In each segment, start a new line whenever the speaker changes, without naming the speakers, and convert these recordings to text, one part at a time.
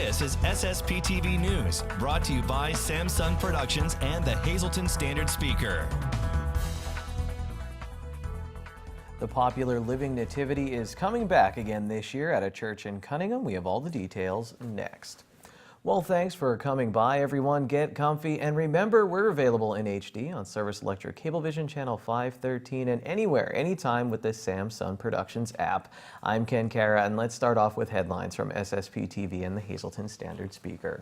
This is SSPTV News, brought to you by Samsung Productions and the Hazleton Standard Speaker.
The popular Living Nativity is coming back again this year at a church in Cunningham. We have all the details next. Well, thanks for coming by, everyone. Get comfy, and remember, we're available in HD on Service Electric Cablevision Channel 513 and anywhere, anytime with the Samsung Productions app. I'm Ken Kara, and let's start off with headlines from SSPTV and the Hazleton Standard Speaker.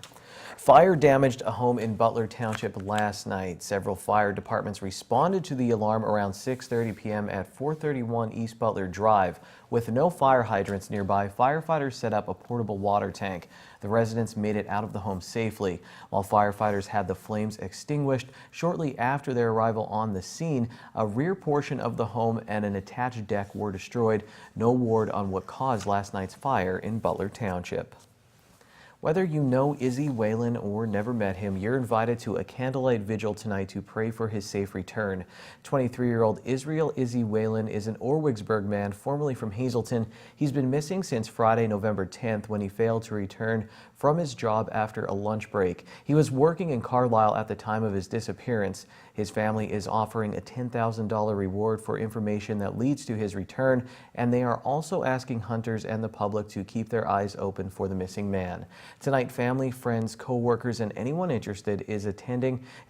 Fire damaged a home in Butler Township last night. Several fire departments responded to the alarm around 6:30 p.m. at 431 East Butler Drive. With no fire hydrants nearby, firefighters set up a portable water tank. The residents made it out of the home safely. While firefighters had the flames extinguished, shortly after their arrival on the scene, a rear portion of the home and an attached deck were destroyed. No word on what caused last night's fire in Butler Township. Whether you know Izzy Whalen or never met him, you're invited to a candlelight vigil tonight to pray for his safe return. 23-year-old Israel Izzy Whalen is an Orwigsburg man, formerly from Hazleton. He's been missing since Friday, November 10th, when he failed to return from his job after a lunch break. He was working in Carlisle at the time of his disappearance. His family is offering a $10,000 reward for information that leads to his return, and they are also asking hunters and the public to keep their eyes open for the missing man. Tonight, family, friends, co-workers, and anyone interested is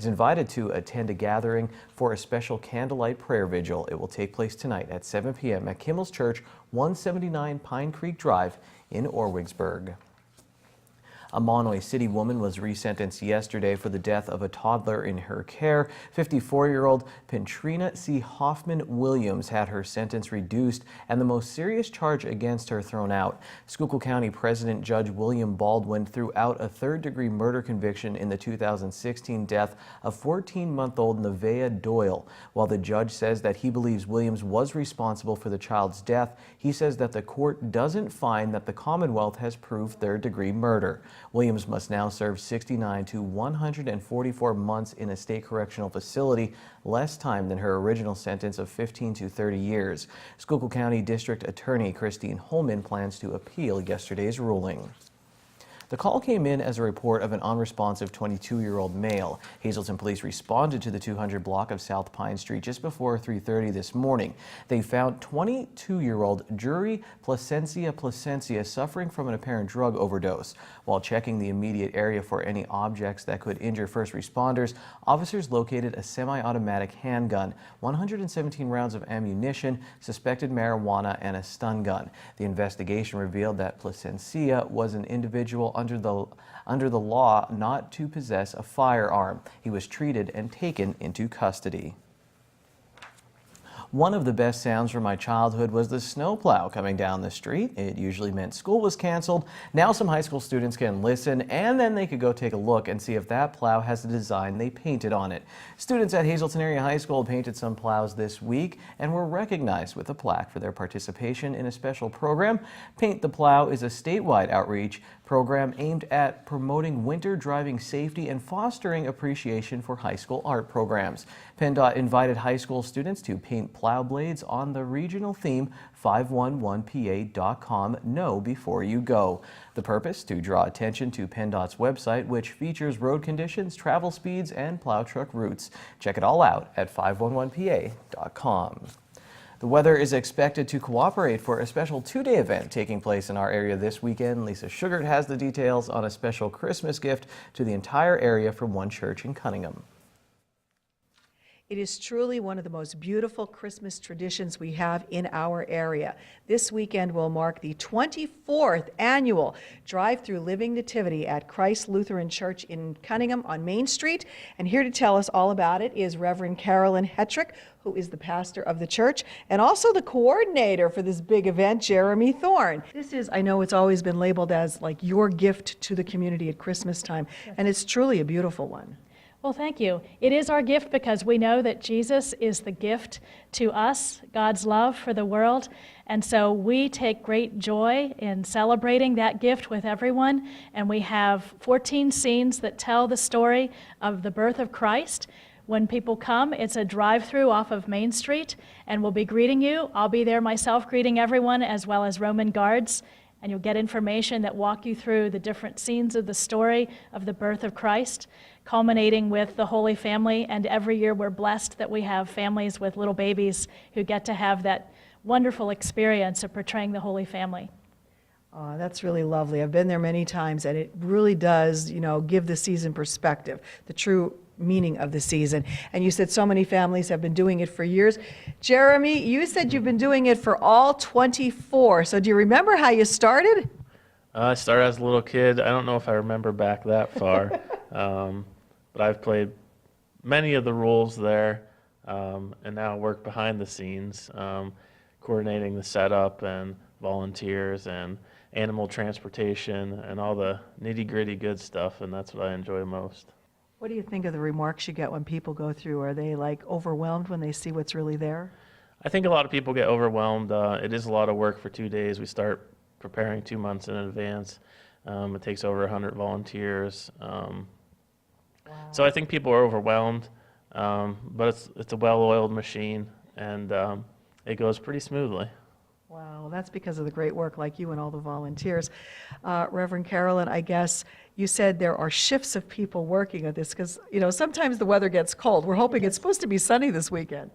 invited to attend a gathering for a special candlelight prayer vigil. It will take place tonight at 7 p.m. at Kimmel's Church, 179 Pine Creek Drive in Orwigsburg. A Monterey City woman was resentenced yesterday for the death of a toddler in her care. 54-year-old Pentrina C. Hoffman-Williams had her sentence reduced and the most serious charge against her thrown out. Schuylkill County President Judge William Baldwin threw out a third-degree murder conviction in the 2016 death of 14-month-old Nevaeh Doyle. While the judge says that he believes Williams was responsible for the child's death, he says that the court doesn't find that the Commonwealth has proved third-degree murder. Williams must now serve 69 to 144 months in a state correctional facility, less time than her original sentence of 15 to 30 years. Schuylkill County District Attorney Christine Holman plans to appeal yesterday's ruling. The call came in as a report of an unresponsive 22-year-old male. Hazleton police responded to the 200 block of South Pine Street just before 3:30 this morning. They found 22-year-old Jury Placencia suffering from an apparent drug overdose. While checking the immediate area for any objects that could injure first responders, officers located a semi-automatic handgun, 117 rounds of ammunition, suspected marijuana, and a stun gun. The investigation revealed that Placencia was an individual under the law not to possess a firearm. He was treated and taken into custody. One of the best sounds from my childhood was the snowplow coming down the street. It usually meant school was canceled. Now some high school students can listen, and then they could go take a look and see if that plow has the design they painted on it. Students at Hazleton Area High School painted some plows this week and were recognized with a plaque for their participation in a special program. Paint the Plow is a statewide outreach program aimed at promoting winter driving safety and fostering appreciation for high school art programs. PennDOT invited high school students to paint plow blades on the regional theme 511pa.com, Know Before You Go. The purpose, to draw attention to PennDOT's website, which features road conditions, travel speeds, and plow truck routes. Check it all out at 511pa.com. The weather is expected to cooperate for a special two-day event taking place in our area this weekend. Lisa Shugart has the details on a special Christmas gift to the entire area from one church in Cunningham.
It is truly one of the most beautiful Christmas traditions we have in our area. This weekend will mark the 24th annual drive-through Living Nativity at Christ Lutheran Church in Cunningham on Main Street. And here to tell us all about it is Reverend Carolyn Hetrick, who is the pastor of the church, and also the coordinator for this big event, Jeremy Thorne. This is, I know it's always been labeled as like your gift to the community at Christmas time, and it's truly a beautiful one.
Well, thank you. It is our gift because we know that Jesus is the gift to us, God's love for the world. And so we take great joy in celebrating that gift with everyone. And we have 14 scenes that tell the story of the birth of Christ. When people come, it's a drive-through off of Main Street, and we'll be greeting you. I'll be there myself greeting everyone, as well as Roman guards. and you'll get information that walk you through the different scenes of the story of the birth of Christ, culminating with the Holy Family. And every year we're blessed that we have families with little babies who get to have that wonderful experience of portraying the Holy Family.
That's really lovely. I've been there many times, and it really does, give the season perspective, the true meaning of the season. And you said so many families have been doing it for years. Jeremy, you said you've been doing it for all 24. So do you remember how you started?
I started as a little kid. I don't know if I remember back that far, but I've played many of the roles there, and now work behind the scenes, coordinating the setup and volunteers and animal transportation and all the nitty-gritty good stuff, and that's what I enjoy most.
What do you think of the remarks you get when people go through? Are they like overwhelmed when they see what's really there?
I think a lot of people get overwhelmed. It is a lot of work for 2 days. We start preparing 2 months in advance. It takes over 100 volunteers. So I think people are overwhelmed, but it's a well-oiled machine, and it goes pretty smoothly.
Wow, that's because of the great work like you and all the volunteers. Reverend Carolyn, I guess you said there are shifts of people working at this because, sometimes the weather gets cold. We're hoping it's supposed to be sunny this weekend.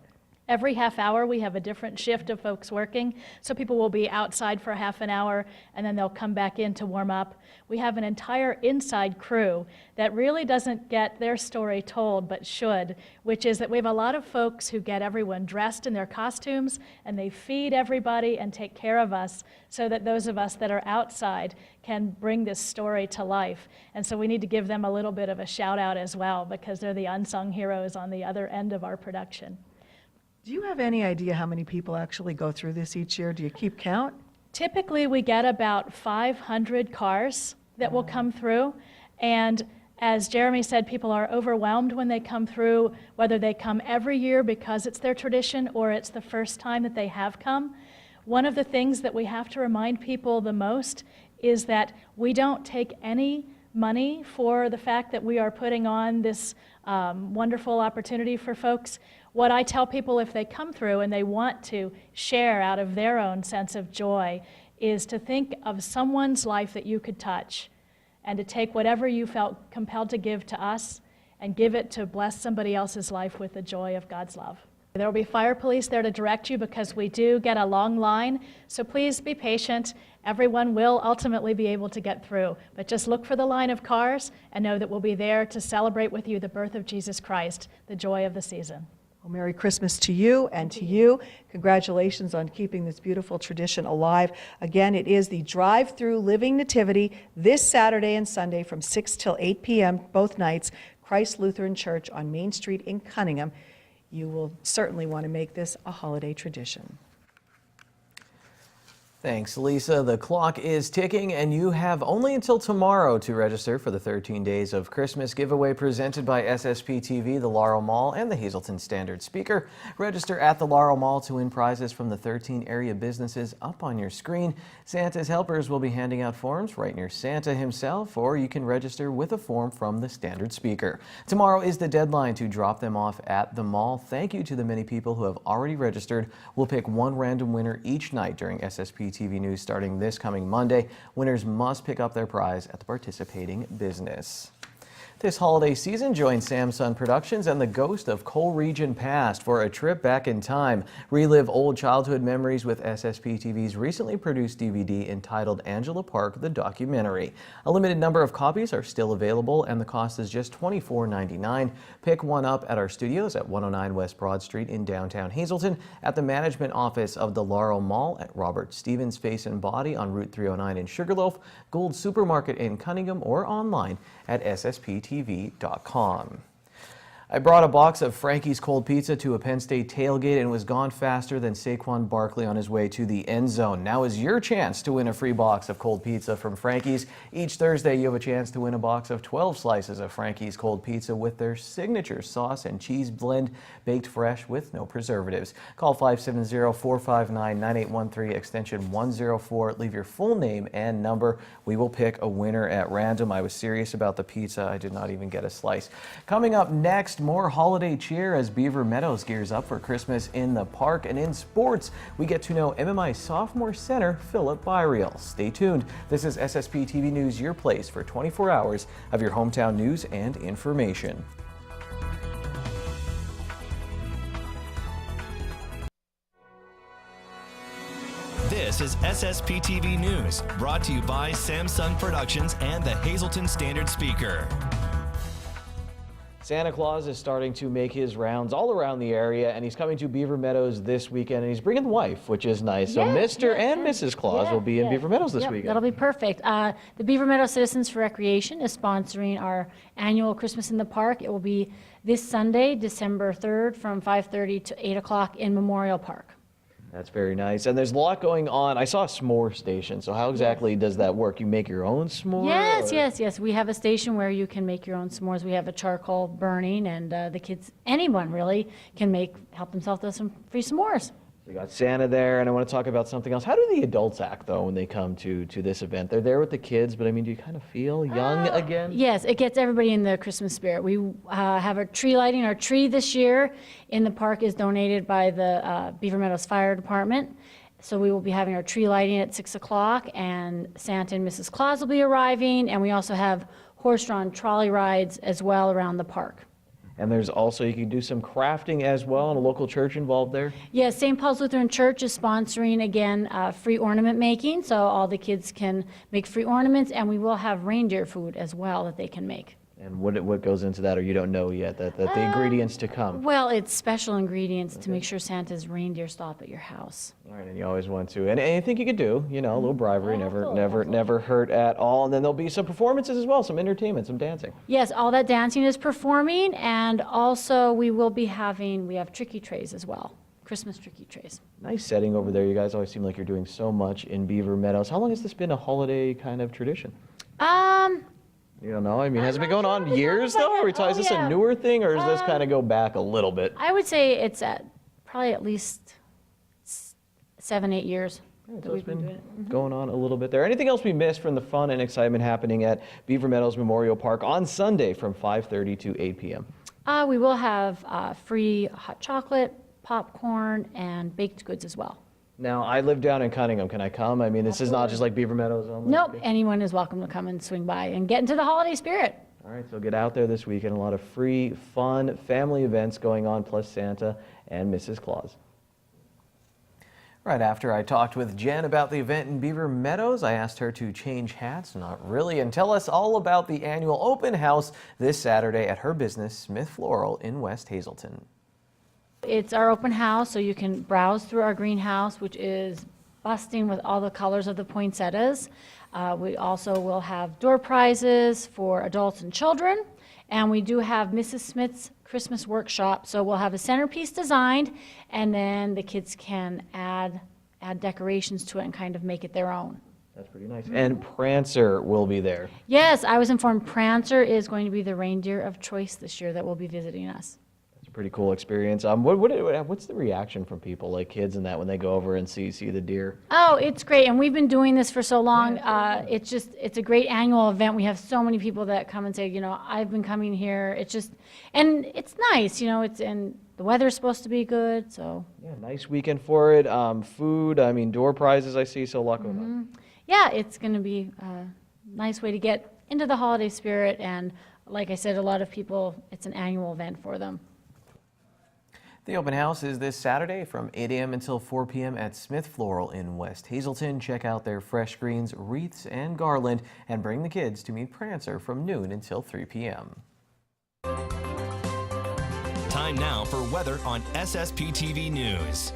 Every half hour, we have a different shift of folks working. So people will be outside for half an hour, and then they'll come back in to warm up. We have an entire inside crew that really doesn't get their story told, but should, which is that we have a lot of folks who get everyone dressed in their costumes, and they feed everybody and take care of us so that those of us that are outside can bring this story to life. And so we need to give them a little bit of a shout out as well, because they're the unsung heroes on the other end of our production.
Do you have any idea how many people actually go through this each year? Do you keep count?
Typically, we get about 500 cars that will come through. And as Jeremy said, people are overwhelmed when they come through, whether they come every year because it's their tradition or it's the first time that they have come. One of the things that we have to remind people the most is that we don't take any money for the fact that we are putting on this wonderful opportunity for folks. What I tell people if they come through and they want to share out of their own sense of joy is to think of someone's life that you could touch and to take whatever you felt compelled to give to us and give it to bless somebody else's life with the joy of God's love. There will be fire police there to direct you because we do get a long line, so please be patient. Everyone will ultimately be able to get through, but just look for the line of cars and know that we'll be there to celebrate with you the birth of Jesus Christ, the joy of the season.
Well, Merry Christmas to you and to you. Congratulations on keeping this beautiful tradition alive. Again, it is the drive-through Living Nativity this Saturday and Sunday from 6 till 8 p.m. both nights, Christ Lutheran Church on Main Street in Cunningham. You will certainly want to make this a holiday tradition.
Thanks, Lisa. The clock is ticking, and you have only until tomorrow to register for the 13 Days of Christmas giveaway presented by SSPTV, the Laurel Mall, and the Hazleton Standard Speaker. Register at the Laurel Mall to win prizes from the 13 area businesses up on your screen. Santa's helpers will be handing out forms right near Santa himself, or you can register with a form from the Standard Speaker. Tomorrow is the deadline to drop them off at the mall. Thank you to the many people who have already registered. We'll pick one random winner each night during SSPTV News starting this coming Monday. Winners must pick up their prize at the participating business. This holiday season, join Samsung Productions and the Ghost of Coal Region Past for a trip back in time. Relive old childhood memories with SSPTV's recently produced DVD entitled Angela Park, the Documentary. A limited number of copies are still available, and the cost is just $24.99. Pick one up at our studios at 109 West Broad Street in downtown Hazleton, at the management office of the Laurel Mall, at Robert Stevens Face and Body on Route 309 in Sugarloaf, Gould Supermarket in Cunningham, or online at SSPTV.com. I brought a box of Frankies cold pizza to a Penn State tailgate and was gone faster than Saquon Barkley on his way to the end zone. Now is your chance to win a free box of cold pizza from Frankies. Each Thursday, you have a chance to win a box of 12 slices of Frankies cold pizza with their signature sauce and cheese blend, baked fresh with no preservatives. Call 570-459-9813, extension 104. Leave your full name and number. We will pick a winner at random. I was serious about the pizza. I did not even get a slice. Coming up next, more holiday cheer as Beaver Meadows gears up for Christmas in the park. And in sports, we get to know MMI sophomore center Philip Byriel. Stay tuned. This is SSPTV News, your place for 24 hours of your hometown news and information.
This is SSPTV News, brought to you by Samsung Productions and the Hazleton Standard Speaker.
Santa Claus is starting to make his rounds all around the area, and he's coming to Beaver Meadows this weekend, and he's bringing the wife, which is nice. So Mr. and Mrs. Claus will be in Beaver Meadows this weekend.
That'll be perfect. The Beaver Meadows Citizens for Recreation is sponsoring our annual Christmas in the Park. It will be this Sunday, December 3rd, from 5:30 to 8 o'clock in Memorial Park.
That's very nice. And there's a lot going on. I saw a s'more station. So how exactly does that work? You make your own s'more?
Yes. We have a station where you can make your own s'mores. We have a charcoal burning, and the kids, anyone really, can help themselves to some free s'mores.
We got Santa there, and I want to talk about something else. How do the adults act, though, when they come to this event? They're there with the kids, but I mean, do you kind of feel young again?
Yes, it gets everybody in the Christmas spirit. We have a tree lighting. Our tree this year in the park is donated by the Beaver Meadows Fire Department. So we will be having our tree lighting at 6 o'clock, and Santa and Mrs. Claus will be arriving, and we also have horse-drawn trolley rides as well around the park.
And there's also, you can do some crafting as well, and a local church involved there?
Yes, St. Paul's Lutheran Church is sponsoring, again, free ornament making, so all the kids can make free ornaments, and we will have reindeer food as well that they can make.
And what goes into that, or you don't know yet, that the ingredients to come?
Well, it's special ingredients to make sure Santa's reindeer stop at your house.
All right, and you always want to. And anything you could do, a little bribery, never hurt at all. And then there'll be some performances as well, some entertainment, some dancing.
Yes, all that dancing is performing, and also we have tricky trays as well, Christmas tricky trays.
Nice setting over there. You guys always seem like you're doing so much in Beaver Meadows. How long has this been a holiday kind of tradition? You don't know? I mean, has it been going on years, though? Is this a newer thing, or does this kind of go back a little bit?
I would say it's probably at least 7-8 years.
So it's been going on a little bit there. Anything else we missed from the fun and excitement happening at Beaver Meadows Memorial Park on Sunday from 5:30 to 8 p.m.?
We will have free hot chocolate, popcorn, and baked goods as well.
Now, I live down in Cunningham. Can I come? I mean, this is not just like Beaver Meadows only.
Nope, anyone is welcome to come and swing by and get into the holiday spirit.
All right, so get out there this weekend. A lot of free, fun family events going on, plus Santa and Mrs. Claus. Right after I talked with Jen about the event in Beaver Meadows, I asked her to change hats, not really, and tell us all about the annual open house this Saturday at her business, Smith Floral in West Hazleton.
It's our open house, so you can browse through our greenhouse, which is busting with all the colors of the poinsettias. We also will have door prizes for adults and children, and we do have Mrs. Smith's Christmas workshop, so we'll have a centerpiece designed, and then the kids can add decorations to it and kind of make it their own.
That's pretty nice. And Prancer will be there.
Yes, I was informed Prancer is going to be the reindeer of choice this year that will be visiting us.
Pretty cool experience. What's the reaction from people, like kids and that, when they go over and see the deer?
Oh, it's great, and we've been doing this for so long. It's a great annual event. We have so many people that come and say, I've been coming here. And it's nice, and the weather's supposed to be good, so.
Yeah, nice weekend for it. Food, door prizes I see, so a lot going on.
Yeah, it's going to be a nice way to get into the holiday spirit, and like I said, a lot of people, it's an annual event for them.
The open house is this Saturday from 8 a.m. until 4 p.m. at Smith Floral in West Hazleton. Check out their fresh greens, wreaths, and garland, and bring the kids to meet Prancer from noon until 3 p.m.
Time now for weather on SSPTV News.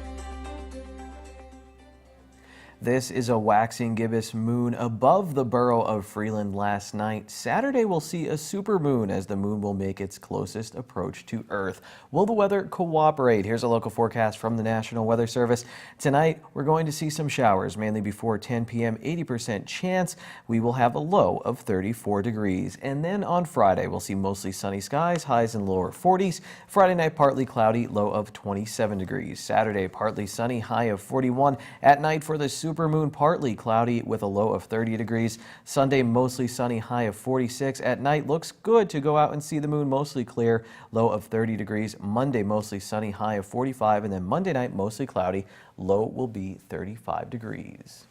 This is a waxing gibbous moon above the borough of Freeland last night. Saturday we'll see a supermoon as the moon will make its closest approach to Earth. Will the weather cooperate? Here's a local forecast from the National Weather Service. Tonight we're going to see some showers, mainly before 10 p.m., 80% chance. We will have a low of 34 degrees. And then on Friday we'll see mostly sunny skies, highs in lower 40s. Friday night partly cloudy, low of 27 degrees. Saturday partly sunny, high of 41. At night for the supermoon, partly cloudy with a low of 30 degrees. Sunday, mostly sunny, high of 46. At night, looks good to go out and see the moon, mostly clear, low of 30 degrees. Monday, mostly sunny, high of 45. And then Monday night, mostly cloudy, low will be 35 degrees.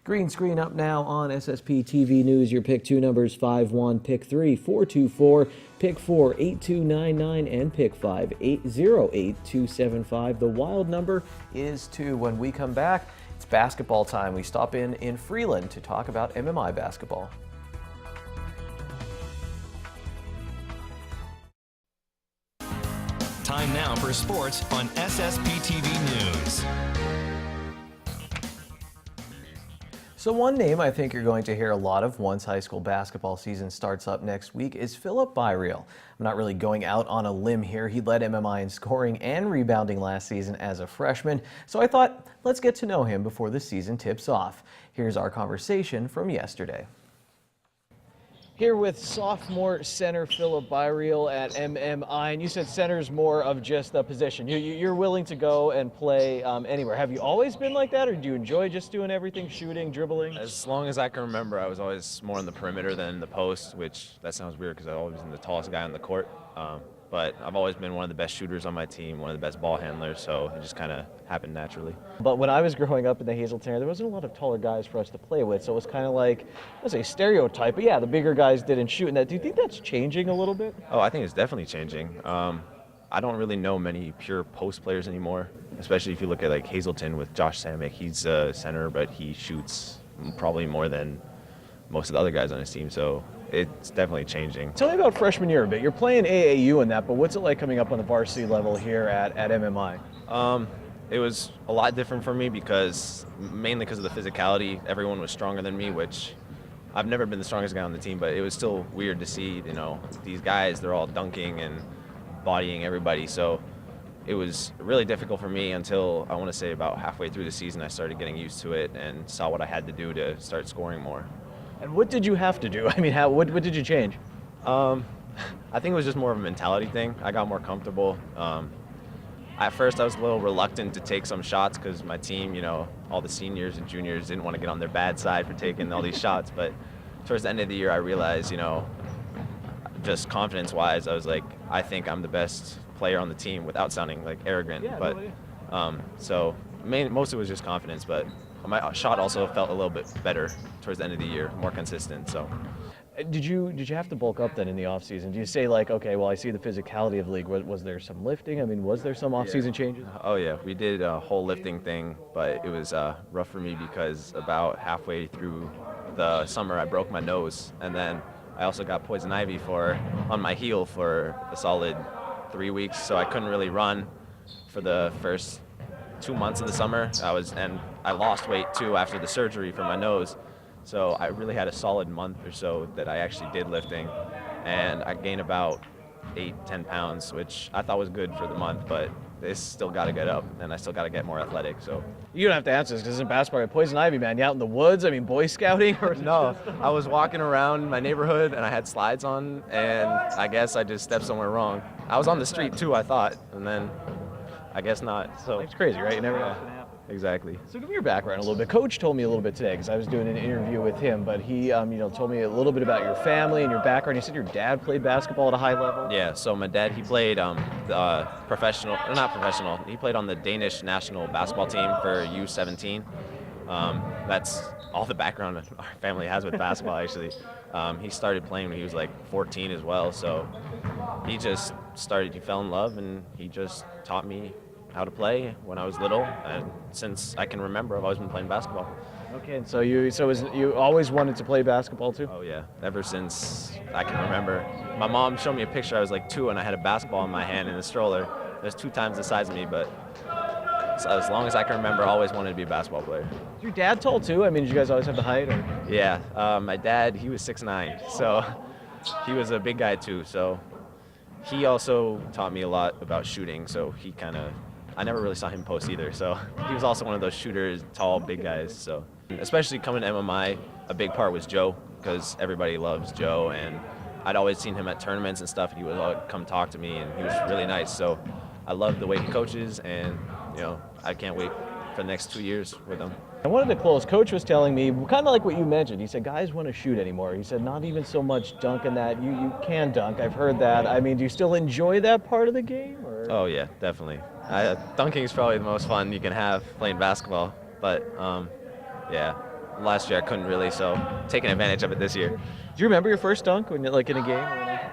Green screen up now on SSPTV News. Your pick 2 numbers 5-1, pick 3 424, pick 4 8299, and pick 5 808275. The wild number is 2. When we come back, it's basketball time. We stop in Freeland to talk about MMI Basketball.
Time now for sports on SSPTV News.
So one name I think you're going to hear a lot of once high school basketball season starts up next week is Philip Byreal. I'm not really going out on a limb here. He led MMI in scoring and rebounding last season as a freshman, so I thought let's get to know him before the season tips off. Here's our conversation from yesterday. Here with sophomore center Philip Byreal at MMI, and you said center's more of just a position. You're willing to go and play anywhere. Have you always been like that, or do you enjoy just doing everything, shooting, dribbling?
As long as I can remember, I was always more on the perimeter than the post, which that sounds weird because I've always been the tallest guy on the court. But I've always been one of the best shooters on my team, one of the best ball handlers, so it just kind of happened naturally.
But when I was growing up in the Hazleton area, there wasn't a lot of taller guys for us to play with, so it was kind of like, I would say stereotype, but yeah, the bigger guys didn't shoot. And that, do you think that's changing a little bit?
Oh, I think it's definitely changing. I don't really know many pure post players anymore, especially if you look at like Hazleton with Josh Samick. He's a center, but he shoots probably more than most of the other guys on his team, so it's definitely changing.
Tell me about freshman year a bit. You're playing AAU in that, but what's it like coming up on the varsity level here at MMI?
It was a lot different for me mainly because of the physicality. Everyone was stronger than me, which I've never been the strongest guy on the team, but it was still weird to see, these guys, they're all dunking and bodying everybody. So it was really difficult for me until I want to say about halfway through the season, I started getting used to it and saw what I had to do to start scoring more.
And what did you have to do? I mean, what did you change?
I think it was just more of a mentality thing. I got more comfortable. At first, I was a little reluctant to take some shots because my team, all the seniors and juniors didn't want to get on their bad side for taking all these shots. But towards the end of the year, I realized, just confidence-wise, I was like, I think I'm the best player on the team without sounding like arrogant.
Yeah,
but so most of it was just confidence, but my shot also felt a little bit better towards the end of the year, more consistent. So,
did you have to bulk up then in the off season? Do you say like, okay, well, I see the physicality of the league. Was there some lifting? I mean, was there some off season changes?
Oh yeah, we did a whole lifting thing, but it was rough for me because about halfway through the summer, I broke my nose, and then I also got poison ivy on my heel for a solid 3 weeks, so I couldn't really run for the first 2 months of the summer. I lost weight too after the surgery for my nose. So I really had a solid month or so that I actually did lifting, and I gained about 8-10 pounds, which I thought was good for the month, but it's still got to get up, and I still got to get more athletic. So
you don't have to answer this because in basketball, poison ivy, man. You out in the woods? I mean, Boy Scouting? Or
no, I was walking around my neighborhood and I had slides on, and I guess I just stepped somewhere wrong. I was on the street too, I thought, and then I guess not. So
it's crazy, right? You never know.
Exactly.
So give me your background a little bit. Coach told me a little bit today because I was doing an interview with him, but he told me a little bit about your family and your background. He said your dad played basketball at a high level.
Yeah, so my dad, he played not professional. He played on the Danish national basketball team for U17. That's all the background our family has with basketball, actually. He started playing when he was like 14 as well, so he fell in love, and he just taught me how to play when I was little, and since I can remember, I've always been playing basketball.
Okay, and so you always wanted to play basketball too?
Oh yeah, ever since I can remember. My mom showed me a picture. I was like 2, and I had a basketball in my hand in a stroller. There's 2 times the size of me, but so as long as I can remember, I always wanted to be a basketball player.
Is your dad tall too? I mean, did you guys always have the height? Or?
Yeah, my dad, he was 6'9", so he was a big guy too. So he also taught me a lot about shooting. So I never really saw him post either. So he was also one of those shooters, tall, big guys. So especially coming to MMI, a big part was Joe, because everybody loves Joe, and I'd always seen him at tournaments and stuff, and he would come talk to me, and he was really nice. So I love the way he coaches, and I can't wait for the next 2 years with him.
I wanted to close. Coach was telling me, kind of like what you mentioned. He said, guys want to shoot anymore. He said, not even so much dunking that. You can dunk. I've heard that. I mean, do you still enjoy that part of the game? Or?
Oh, yeah, definitely. Dunking is probably the most fun you can have playing basketball. But, yeah, last year I couldn't really, so taking advantage of it this year.
Do you remember your first dunk when, like, in a game?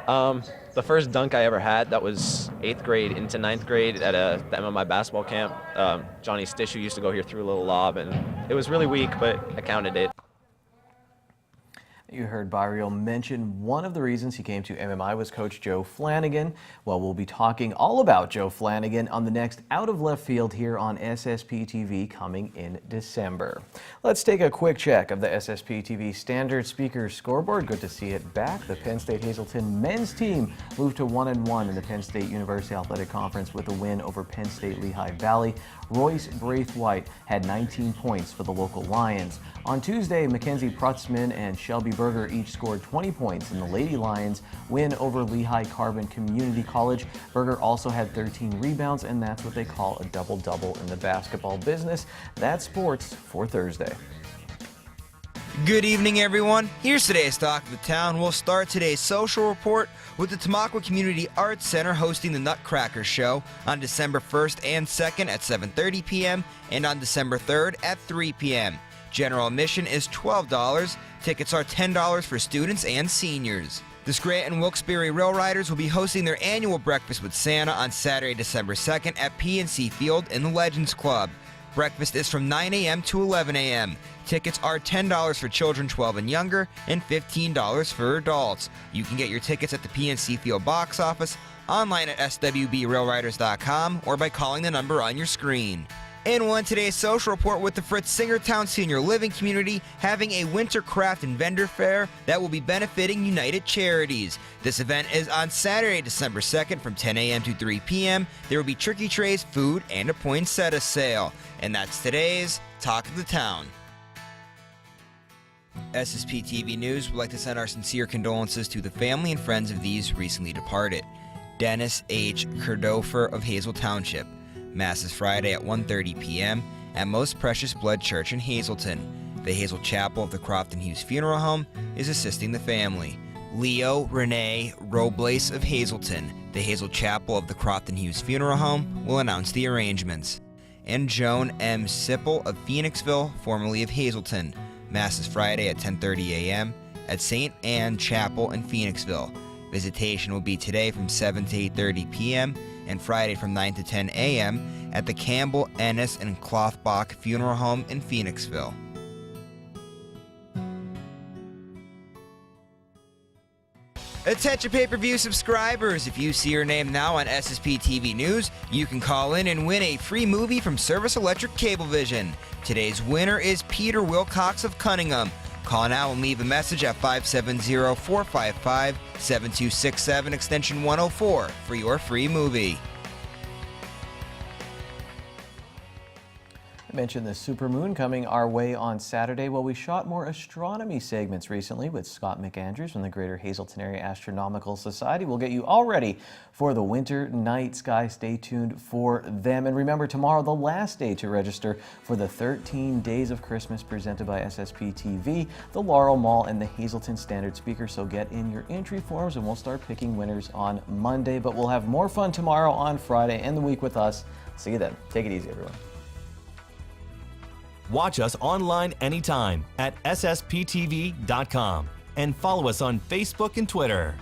Or
the first dunk I ever had, that was 8th grade into 9th grade at the MMI Basketball camp. Johnny Stish, who used to go here, threw a little lob, and it was really weak, but I counted it.
You heard Barrio mention one of the reasons he came to MMI was Coach Joe Flanagan. Well, we'll be talking all about Joe Flanagan on the next Out of Left Field here on SSPTV coming in December. Let's take a quick check of the SSPTV Standard Speaker scoreboard. Good to see it back. The Penn State Hazleton men's team moved to 1-1 in the Penn State University Athletic Conference with a win over Penn State Lehigh Valley. Royce Braithwaite had 19 points for the local Lions. On Tuesday, Mackenzie Prutzman and Shelby Berger each scored 20 points in the Lady Lions win over Lehigh Carbon Community College. Berger also had 13 rebounds, and that's what they call a double-double in the basketball business. That's sports for Thursday.
Good evening, everyone. Here's today's Talk of the Town. We'll start today's social report with the Tamaqua Community Arts Center hosting the Nutcracker Show on December 1st and 2nd at 7:30 p.m. and on December 3rd at 3 p.m. General admission is $12. Tickets are $10 for students and seniors. The Scranton Wilkes-Barre Rail Riders will be hosting their annual Breakfast with Santa on Saturday, December 2nd at PNC Field in the Legends Club. Breakfast is from 9 a.m. to 11 a.m. Tickets are $10 for children 12 and younger and $15 for adults. You can get your tickets at the PNC Field box office, online at swbrailriders.com, or by calling the number on your screen. And one today's social report with the Fritz Singertown Senior Living Community having a winter craft and vendor fair that will be benefiting United Charities. This event is on Saturday, December 2nd from 10 a.m. to 3 p.m. There will be turkey trays, food, and a poinsettia sale. And that's today's Talk of the Town. SSPTV News would like to send our sincere condolences to the family and friends of these recently departed. Dennis H. Kurdofer of Hazel Township. Mass is Friday at 1:30 p.m. at Most Precious Blood Church in Hazleton. The Hazel Chapel of the Crofton Hughes Funeral Home is assisting the family. Leo Renee Robles of Hazleton. The Hazel Chapel of the Crofton Hughes Funeral Home will announce the arrangements. And Joan M. Sipple of Phoenixville, formerly of Hazleton. Mass is Friday at 10:30 a.m. at St. Anne Chapel in Phoenixville. Visitation will be today from 7 to 8:30 p.m. and Friday from 9 to 10 a.m. at the Campbell, Ennis, and Clothbach Funeral Home in Phoenixville. Attention pay-per-view subscribers, if you see your name now on SSPTV News, you can call in and win a free movie from Service Electric Cablevision. Today's winner is Peter Wilcox of Cunningham. Call now and leave a message at 570-455-7267 extension 104 for your free movie.
I mentioned the supermoon coming our way on Saturday. Well, we shot more astronomy segments recently with Scott McAndrews from the Greater Hazleton Area Astronomical Society. We'll get you all ready for the winter night sky. Stay tuned for them. And remember, tomorrow, the last day to register for the 13 Days of Christmas presented by SSPTV, the Laurel Mall, and the Hazleton Standard Speaker. So get in your entry forms and we'll start picking winners on Monday. But we'll have more fun tomorrow on Friday and the week with us. See you then. Take it easy, everyone.
Watch us online anytime at ssptv.com and follow us on Facebook and Twitter.